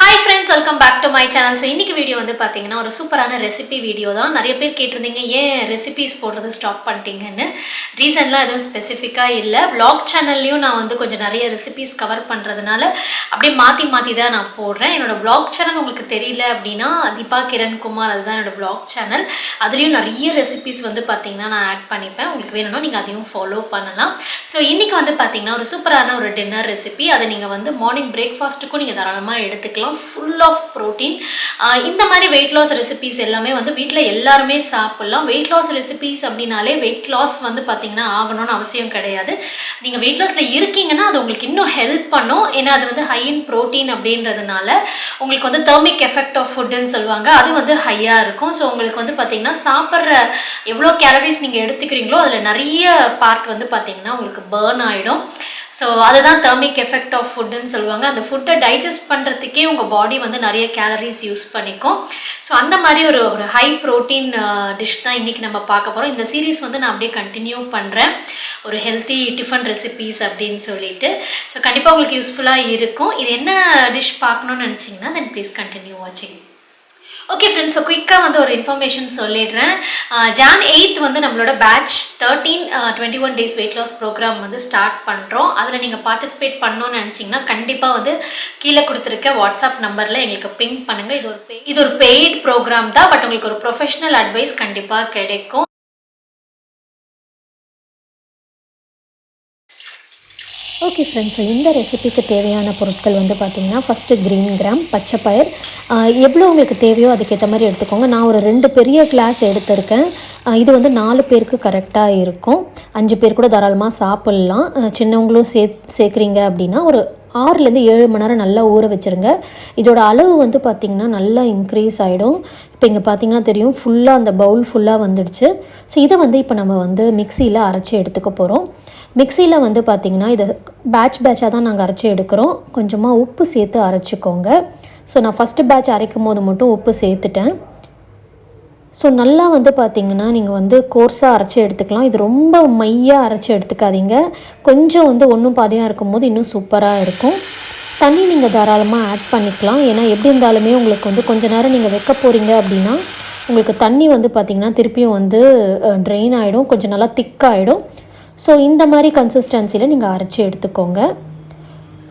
Hi friends, welcome back to my channel. So இன்னைக்கு video வந்து பாத்தீங்கன்னா ஒரு சூப்பரான ரெசிபி வீடியோ தான். நிறைய பேர் கேட்டிருந்தீங்க ஏன் ரெசிபிஸ் போடுறது ஸ்டாப் பண்ணிட்டீங்கன்னு. ரீசன்லாம் எதுவும் ஸ்பெசிஃபிக்கா இல்ல. vlog சேனல்லையும் நான் வந்து கொஞ்சம் நிறைய ரெசிபிஸ் கவர் பண்றதுனால அப்படியே மாத்தி தான் நான் போடுறேன். என்னோட vlog சேனல் உங்களுக்கு தெரியல அப்படின்னா தீபா கிரண் குமார் அதுதான் என்னோட vlog சேனல். அதுலயும் நிறைய ரெசிபிஸ் வந்து பாத்தீங்கன்னா நான் ஆட் பண்ணிப்பேன். உங்களுக்கு வேணும்னா நீங்க அதையும் ஃபாலோ பண்ணலாம். ஸோ இன்னைக்கு வந்து பாத்தீங்கன்னா ஒரு சூப்பரான ஒரு டின்னர் ரெசிபி. அதை நீங்க வந்து மார்னிங் பிரேக்ஃபாஸ்ட்டுக்கும் நீங்க தாராளமா எடுத்துக்கலாம். full of protein. இந்த மாதிரி weight loss recipes எல்லாமே வந்து வீட்ல எல்லாருமே சாப்பிடலாம். weight loss recipes அப்படினாலே weight loss வந்து பாத்தீங்கன்னா ஆகணும்னு அவசியம் கிடையாது. நீங்க weight lossல இருக்கீங்கன்னா அது உங்களுக்கு இன்னும் ஹெல்ப் பண்ணும். ஏன்னா அது வந்து high in protein அப்படின்றதுனால உங்களுக்கு வந்து thermic effect of food ன்னு சொல்வாங்க. அது வந்து ஹையா இருக்கும். ஸோ உங்களுக்கு வந்து பாத்தீங்கன்னா சாப்பிட்ற எவ்வளோ கேலரிஸ் நீங்க எடுத்துக்கிறீங்களோ அதுல நிறைய பார்ட் வந்து பாத்தீங்கன்னா உங்களுக்கு பர்ன் ஆயிடும். ஸோ அதுதான் thermic effect of food ன்னு சொல்லுவாங்க. அந்த ஃபுட்டை டைஜஸ்ட் பண்ணுறதுக்கே உங்கள் பாடி வந்து நிறைய கேலரிஸ் யூஸ் பண்ணிக்கும். ஸோ அந்த மாதிரி ஒரு ஹை ப்ரோட்டீன் டிஷ் தான் இன்றைக்கி நம்ம பார்க்க போகிறோம். இந்த சீரீஸ் வந்து நான் அப்படியே கண்டினியூ பண்ணுறேன், ஒரு ஹெல்த்தி டிஃபன் ரெசிபீஸ் அப்படின்னு சொல்லிட்டு. ஸோ கண்டிப்பாக உங்களுக்கு யூஸ்ஃபுல்லாக இருக்கும். இது என்ன டிஷ் பார்க்கணுன்னு நினச்சிங்கன்னா தென் ப்ளீஸ் கண்டினியூ வாட்சிங். ஓகே ஃப்ரெண்ட்ஸ், ஸோ குயிக்காக வந்து ஒரு இன்ஃபர்மேஷன் சொல்லிடுறேன். Jan 8 வந்து நம்மளோட batch 21 days weight loss program வந்து ஸ்டார்ட் பண்ணுறோம். அதில் நீங்கள் பார்ட்டிசிபேட் பண்ணணும்னு நினச்சிங்கன்னா கண்டிப்பாக வந்து கீழே கொடுத்துருக்க வாட்ஸ்அப் நம்பரில் எங்களுக்கு பிங் பண்ணுங்கள். இது ஒரு பெய்ட் ப்ரோக்ராம் தான், பட் உங்களுக்கு ஒரு ப்ரொஃபஷனல் அட்வைஸ் கண்டிப்பாக கிடைக்கும். ஓகே ஃப்ரெண்ட்ஸ், இந்த ரெசிபிக்கு தேவையான பொருட்கள் வந்து பார்த்திங்கன்னா ஃபஸ்ட்டு க்ரீன் கிராம் பச்சைப்பயிர் எவ்வளோ உங்களுக்கு தேவையோ அதுக்கேற்ற மாதிரி எடுத்துக்கோங்க. நான் ஒரு 2 பெரிய கிளாஸ் எடுத்திருக்கேன். இது வந்து 4 பேருக்கு கரெக்டாக இருக்கும். 5 பேர் கூட தாராளமாக சாப்பிட்லாம். சின்னவங்களும் சேர்க்குறீங்க அப்படின்னா ஒரு 6லேருந்து 7 மணி நேரம் நல்லா ஊற வச்சுருங்க. இதோட அளவு வந்து பார்த்திங்கன்னா நல்லா இன்க்ரீஸ் ஆகிடும். இப்போ இங்கே பார்த்திங்கன்னா தெரியும், ஃபுல்லாக அந்த பவுல் ஃபுல்லாக வந்துடுச்சு. ஸோ இதை வந்து இப்போ நம்ம வந்து மிக்சியில் அரைச்சி எடுத்துக்க போகிறோம். மிக்சியில் வந்து பார்த்திங்கன்னா இதை பேட்சாக தான் நாங்கள் அரைச்சி எடுக்கிறோம். கொஞ்சமாக உப்பு சேர்த்து அரைச்சிக்கோங்க. ஸோ நான் ஃபஸ்ட்டு பேட்ச் அரைக்கும் போது மட்டும் உப்பு சேர்த்துட்டேன். ஸோ நல்லா வந்து பார்த்திங்கன்னா நீங்கள் வந்து கோர்ஸாக அரைச்சி எடுத்துக்கலாம். இது ரொம்ப மையாக அரைச்சி எடுத்துக்காதீங்க. கொஞ்சம் வந்து ஒன்றும் பாதியாக இருக்கும்போது இன்னும் சூப்பராக இருக்கும். தண்ணி நீங்கள் தாராளமாக ஆட் பண்ணிக்கலாம். ஏன்னா எப்படி இருந்தாலுமே உங்களுக்கு வந்து கொஞ்சம் நேரம் நீங்கள் வைக்க போகிறீங்க அப்படின்னா உங்களுக்கு தண்ணி வந்து பார்த்திங்கன்னா திருப்பியும் வந்து ட்ரெயின் ஆகிடும், கொஞ்சம் நல்லா திக்காகிடும். ஸோ இந்த மாதிரி கன்சிஸ்டன்சியில் நீங்கள் அரைச்சி எடுத்துக்கோங்க.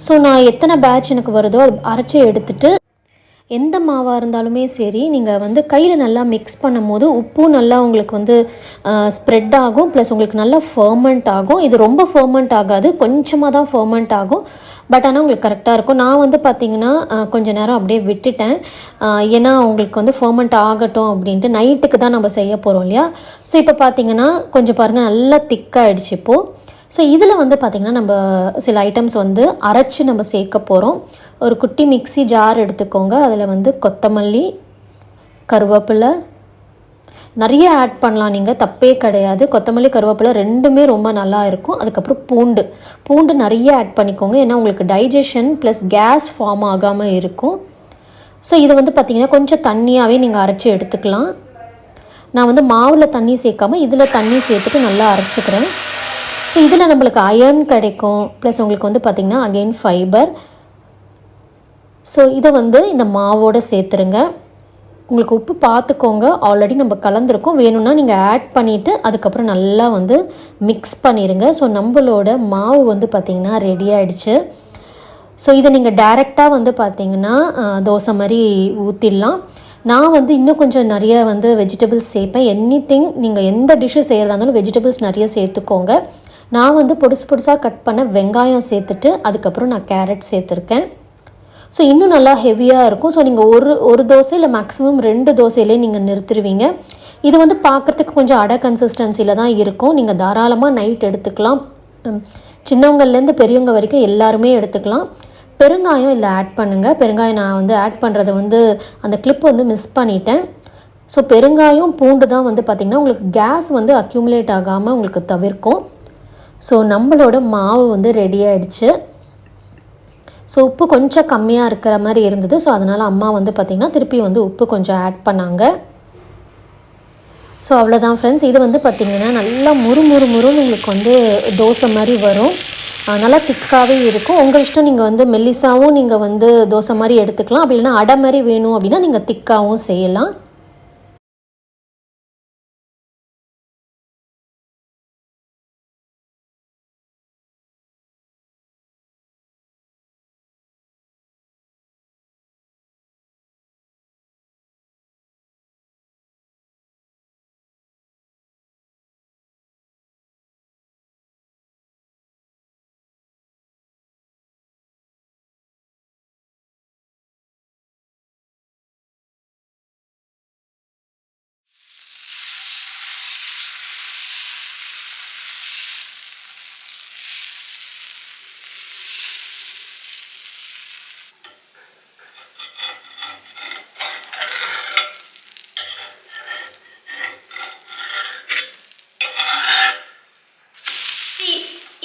ஸோ நான் எத்தனை பேட்ச் எனக்கு வருதோ அது அரைச்சி எடுத்துகிட்டு எந்த மாவாக இருந்தாலுமே சரி நீங்கள் வந்து கையில் நல்லா மிக்ஸ் பண்ணும் போது உப்பும் நல்லா உங்களுக்கு வந்து ஸ்ப்ரெட் ஆகும், ப்ளஸ் உங்களுக்கு நல்லா ஃபர்மெண்ட் ஆகும். இது ரொம்ப ஃபர்மெண்ட் ஆகாது, கொஞ்சமாக தான் ஃபர்மெண்ட் ஆகும். பட் ஆனால் உங்களுக்கு கரெக்டாக இருக்கும். நான் வந்து பார்த்திங்கன்னா கொஞ்சம் நேரம் அப்படியே விட்டுட்டேன். ஏன்னா உங்களுக்கு வந்து ஃபர்மெண்ட் ஆகட்டும் அப்படின்ட்டு. நைட்டுக்கு தான் நம்ம செய்ய போகிறோம் இல்லையா. ஸோ இப்போ பார்த்திங்கன்னா கொஞ்சம் பாருங்கள் நல்லா திக்காகிடுச்சு இப்போது. ஸோ இதில் வந்து பார்த்திங்கன்னா நம்ம சில ஐட்டம்ஸ் வந்து அரைச்சி நம்ம சேர்க்க போகிறோம். ஒரு குட்டி மிக்ஸி ஜார் எடுத்துக்கோங்க. அதில் வந்து கொத்தமல்லி, கருவேப்பிலை நிறைய ஆட் பண்ணலாம், நீங்கள் தப்பே கிடையாது. கொத்தமல்லி கருவேப்பிலை ரெண்டுமே ரொம்ப நல்லா இருக்கும். அதுக்கப்புறம் பூண்டு நிறைய ஆட் பண்ணிக்கோங்க. ஏன்னா உங்களுக்கு டைஜஷன் ப்ளஸ் கேஸ் ஃபார்ம் ஆகாமல் இருக்கும். ஸோ இதை வந்து பார்த்திங்கன்னா கொஞ்சம் தண்ணியாகவே நீங்கள் அரைச்சி எடுத்துக்கலாம். நான் வந்து மாவில் தண்ணி சேர்க்காமல் இதில் தண்ணி சேர்த்துட்டு நல்லா அரைச்சிக்கிறேன். ஸோ இதில் நம்மளுக்கு அயர்ன் கிடைக்கும், ப்ளஸ் உங்களுக்கு வந்து பார்த்திங்கன்னா அகெயின் ஃபைபர். ஸோ இதை வந்து இந்த மாவோடு சேர்த்துருங்க. உங்களுக்கு உப்பு பார்த்துக்கோங்க, ஆல்ரெடி நம்ம கலந்துருக்கோம். வேணும்னா நீங்கள் ஆட் பண்ணிவிட்டு அதுக்கப்புறம் நல்லா வந்து மிக்ஸ் பண்ணிடுங்க. ஸோ நம்மளோட மாவு வந்து பார்த்திங்கன்னா ரெடி ஆகிடுச்சு. ஸோ இதை நீங்கள் டைரெக்டாக வந்து பார்த்திங்கன்னா தோசை மாதிரி ஊற்றிடலாம். நான் வந்து இன்னும் கொஞ்சம் நிறைய வந்து வெஜிடபிள்ஸ் சேர்ப்பேன். நீங்கள் எந்த டிஷ்ஷு செய்கிறதா இருந்தாலும் வெஜிடபிள்ஸ் நிறைய சேர்த்துக்கோங்க. நான் வந்து பொடுசாக கட் பண்ண வெங்காயம் சேர்த்துட்டு அதுக்கப்புறம் நான் கேரட் சேர்த்துருக்கேன். ஸோ இன்னும் நல்லா ஹெவியாக இருக்கும். ஸோ நீங்கள் ஒரு தோசை இல்லை மேக்ஸிமம் 2 தோசையிலே நீங்கள் நிறுத்திடுவீங்க. இது வந்து பார்க்குறதுக்கு கொஞ்சம் அடை கன்சிஸ்டன்சியில் தான் இருக்கும். நீங்கள் தாராளமாக நைட் எடுத்துக்கலாம். சின்னவங்கள்லேருந்து பெரியவங்க வரைக்கும் எல்லாருமே எடுத்துக்கலாம். பெருங்காயம் இதில் ஆட் பண்ணுங்கள். பெருங்காயம் நான் வந்து ஆட் பண்ணுறது வந்து அந்த கிளிப் வந்து மிஸ் பண்ணிட்டேன். ஸோ பெருங்காயம் பூண்டு தான் வந்து பார்த்திங்கன்னா உங்களுக்கு கேஸ் வந்து அக்யூமுலேட் ஆகாமல் உங்களுக்கு தவிர்க்கும். ஸோ நம்மளோட மாவு வந்து ரெடி ஆகிடுச்சு. ஸோ உப்பு கொஞ்சம் கம்மியாக இருக்கிற மாதிரி இருந்தது. ஸோ அதனால் அம்மா வந்து பார்த்திங்கன்னா திருப்பி வந்து உப்பு கொஞ்சம் ஆட் பண்ணாங்க. ஸோ அவ்வளோதான் ஃப்ரெண்ட்ஸ். இது வந்து பார்த்திங்கன்னா நல்லா முறுமுறுன்னு உங்களுக்கு வந்து தோசை மாதிரி வரும். நல்லா திக்காகவே இருக்கும். உங்கள் இஷ்டம், நீங்கள் வந்து மெல்லிசாவும் நீங்கள் வந்து தோசை மாதிரி எடுத்துக்கலாம். அப்படி இல்லைன்னா அடை மாதிரி வேணும் அப்படின்னா நீங்கள் திக்காகவும் செய்யலாம்.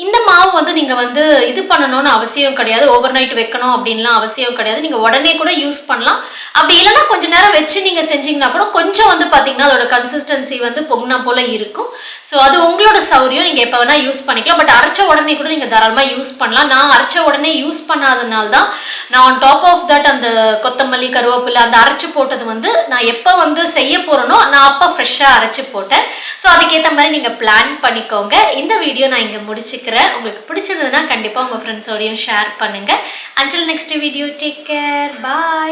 இந்த மாவு வந்து நீங்கள் வந்து இது பண்ணணும்னு அவசியம் கிடையாது, ஓவர் நைட் வைக்கணும் அப்படின்லாம் அவசியம் கிடையாது. நீங்கள் உடனே கூட யூஸ் பண்ணலாம். அப்படி இல்லைன்னா கொஞ்சம் நேரம் வச்சு நீங்கள் செஞ்சீங்கன்னா கூட கொஞ்சம் வந்து பார்த்தீங்கன்னா அதோட கன்சிஸ்டன்சி வந்து பொங்கினா போல் இருக்கும். ஸோ அது உங்களோட சௌரியம், நீங்கள் எப்போ வேணால் யூஸ் பண்ணிக்கலாம். பட் அரைச்ச உடனே கூட நீங்கள் தாராளமாக யூஸ் பண்ணலாம். நான் அரைச்ச உடனே யூஸ் பண்ணாதனால தான் நான் ஆன் டாப் ஆஃப் தட் அந்த கொத்தமல்லி கருவேப்பிலை அந்த அரைச்சி போட்டது வந்து நான் எப்போ வந்து செய்ய போகிறேனோ நான் அப்போ ஃப்ரெஷ்ஷாக அரைச்சி போட்டேன். ஸோ அதுக்கேற்ற மாதிரி நீங்கள் பிளான் பண்ணிக்கோங்க. இந்த வீடியோ நான் இங்கே முடிச்சுக்கிறேன். உங்களுக்கு பிடிச்சதுன்னா கண்டிப்பாக உங்கள் ஃப்ரெண்ட்ஸோடையும் ஷேர் பண்ணுங்கள். Until next video, take care. Bye.